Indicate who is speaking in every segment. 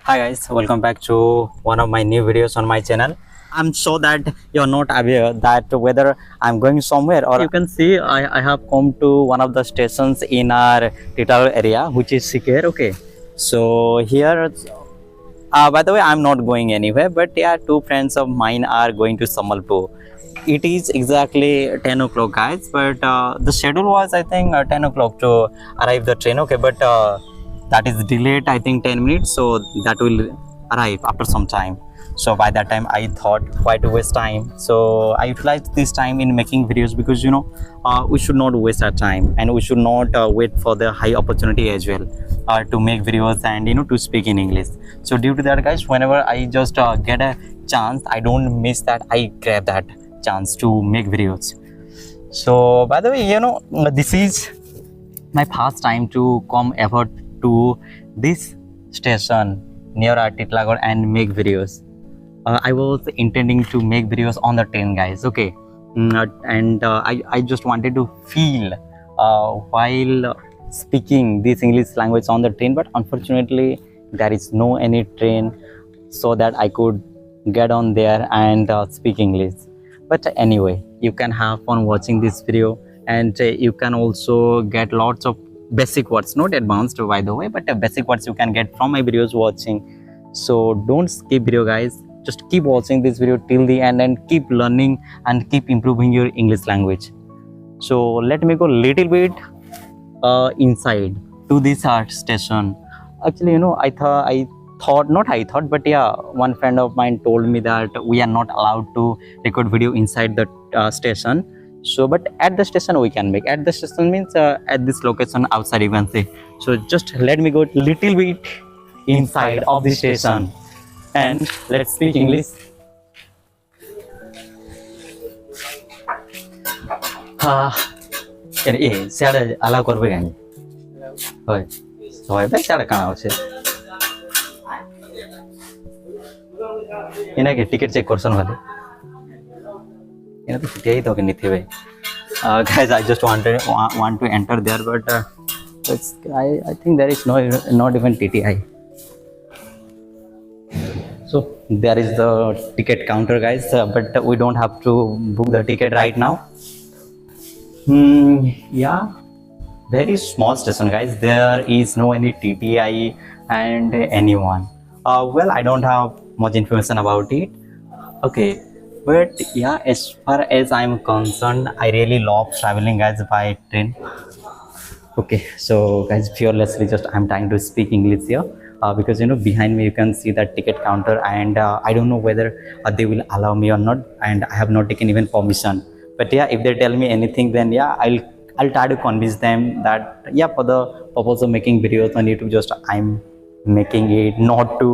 Speaker 1: Hi guys, welcome back to one of my new videos on my channel. I'm sure that you're not aware that whether I'm going somewhere or you can see I have come to one of the stations in our Titagar area which is Sikher. Okay, so here by the way I'm not going anywhere, but yeah, two friends of mine are going to Samalpur. It is exactly 10 o'clock guys, but the schedule was I think 10 o'clock to arrive the train. Okay, but that is delayed I think 10 minutes, so that will arrive after some time. So by that time I thought why to waste time, so I utilized this time in making videos because we should not waste our time and we should not wait for the high opportunity as well to make videos and to speak in English. So due to that guys, whenever I just get a chance, I don't miss that, I grab that chance to make videos. So by the way, this is my first time to come ever to this station near our Titlagar and make videos. I was intending to make videos on the train guys. Okay, and I just wanted to feel while speaking this English language on the train, but unfortunately there is no any train so that I could get on there and speak English. But anyway, you can have fun watching this video, and you can also get lots of basic words, not advanced by the way, but basic words you can get from my videos watching. So don't skip video guys, just keep watching this video till the end and keep learning and keep improving your English language. So let me go little bit inside to this art station. Actually, but yeah, one friend of mine told me that we are not allowed to record video inside the station. So but at the station we can make. At the station means at this location outside you can see. So just let me go little bit inside of the station and let's speak English. স্যারে আলাও করবে কেন হয় হয় ভাই স্যারে কানা আছে এনাকে টিকিট চেক করছেন ভালো এনা তো ছুটিয়াই তোকে নিতে হবে guys I just want to enter there, but I think there is not even TTI. So there is the ticket counter guys, but we don't have to book the ticket right now. Yeah, very small station guys, there is no any TTI and anyone. Well, I don't have much information about it. Okay, but yeah, as far as I'm concerned, I really love traveling guys by train. Okay, so guys, fearlessly just I'm trying to speak English here because behind me you can see that ticket counter, and I don't know whether they will allow me or not, and I have not taken even permission. But yeah, if they tell me anything, then yeah, I'll try to convince them that yeah, for the purpose of making videos on YouTube, just I'm making it not to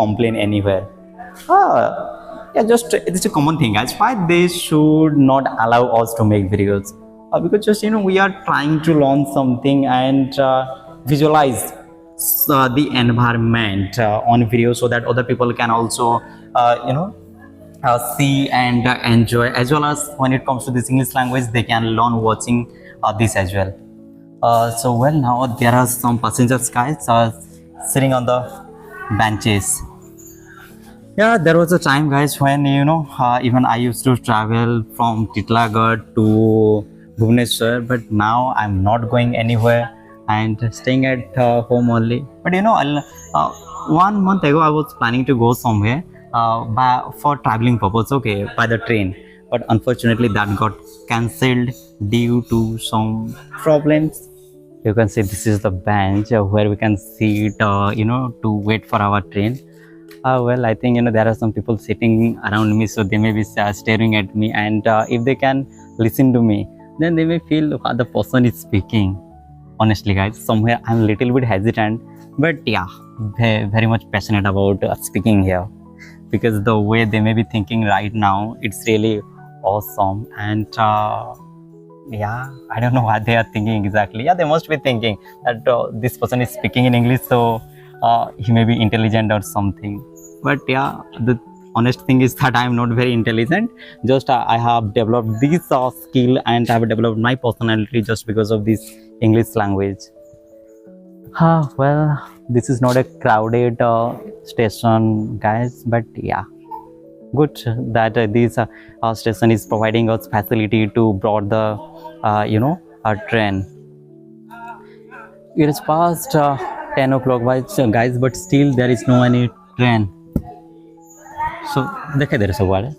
Speaker 1: complain anywhere. Yeah, just it's a common thing guys, why they should not allow us to make videos, because just we are trying to learn something and visualize the environment on video so that other people can also see and enjoy, as well as when it comes to this English language they can learn watching this as well. So well, now there are some passengers guys sitting on the benches. Yeah, there was a time guys when even I used to travel from Titlagar to Bhubaneswar, but now I'm not going anywhere and staying at home only. But 1 month ago I was planning to go somewhere for traveling purpose, okay, by the train, but unfortunately that got cancelled due to some problems. You can see this is the bench where we can sit to wait for our train. Well, I think there are some people sitting around me, so they may be staring at me, and if they can listen to me, then they may feel what the person is speaking. Honestly guys, somewhere I'm a little bit hesitant, but yeah, very much passionate about speaking here, because the way they may be thinking right now, it's really awesome. And yeah, I don't know what they are thinking exactly. Yeah, they must be thinking that this person is speaking in English, so he may be intelligent or something. But yeah, the honest thing is that I am not very intelligent, just I have developed this skill and I have developed my personality just because of this English language. Well, this is not a crowded station, guys, but yeah, good that this station is providing us facility to board the, train. It is past 10 o'clock, guys, but still there is no any train. So, there is a water.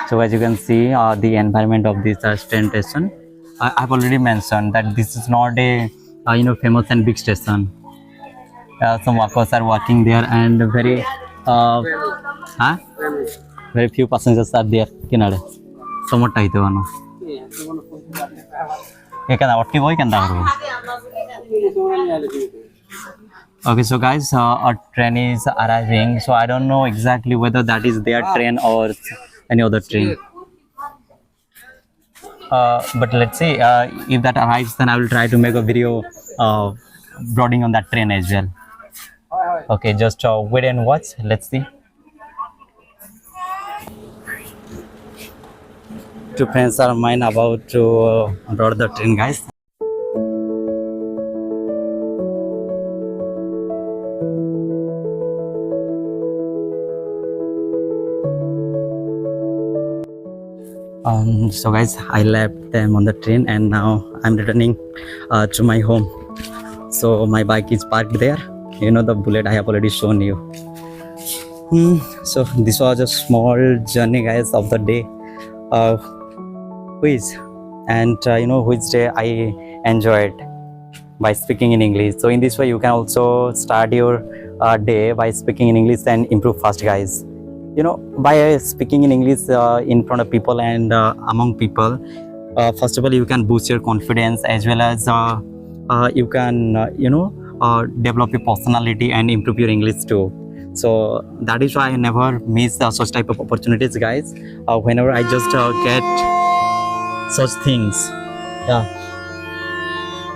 Speaker 1: So as you can see, the environment of this train station, I've already mentioned that this is not a famous and big station. Some workers are working there, and huh? very few passengers are there. Kinare, somewhat tight one. Okay, so guys, a train is arriving. So I don't know exactly whether that is their train or any other train. But let's see, if that arrives, then I will try to make a video boarding on that train as well. Okay, just wait and watch. Let's see. Two friends are mine about to board the train, guys. So guys, I left them on the train and now I'm returning to my home. So my bike is parked there. You know, the bullet I have already shown you. So this was a small journey, guys, of the day. Which day I enjoyed by speaking in English. So in this way, you can also start your day by speaking in English and improve fast, guys. You know, by speaking in English in front of people and among people, first of all, you can boost your confidence, as well as you can develop your personality and improve your English too. So that is why I never miss such type of opportunities, guys. Whenever I just get such things, yeah,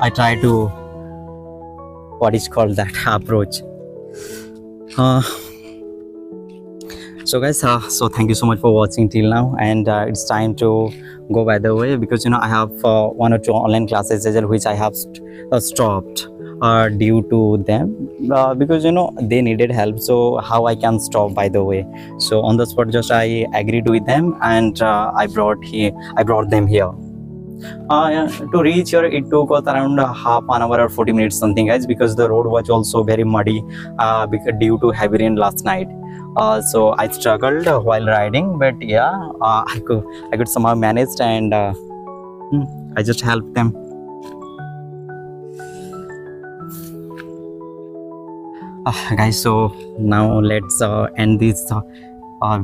Speaker 1: I try to approach. So guys, so thank you so much for watching till now, and it's time to go by the way, because I have one or two online classes as well, which I have stopped due to them, because they needed help. So how I can stop, by the way? So on the spot, just I agreed with them, and I brought them here. To reach here, it took us around half an hour or 40 minutes something, guys, because the road was also very muddy because due to heavy rain last night. So I struggled while riding, but yeah, I could somehow manage, and I just helped them. Guys, so now let's end this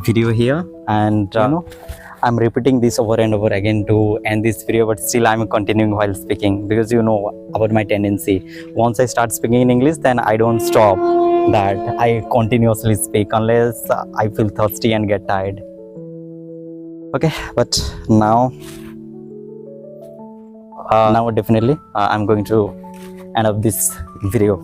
Speaker 1: video here, and I'm repeating this over and over again to end this video, but still I'm continuing while speaking, because you know about my tendency. Once I start speaking in English, then I don't stop. That I continuously speak unless I feel thirsty and get tired. Okay, but now definitely I'm going to end up this video.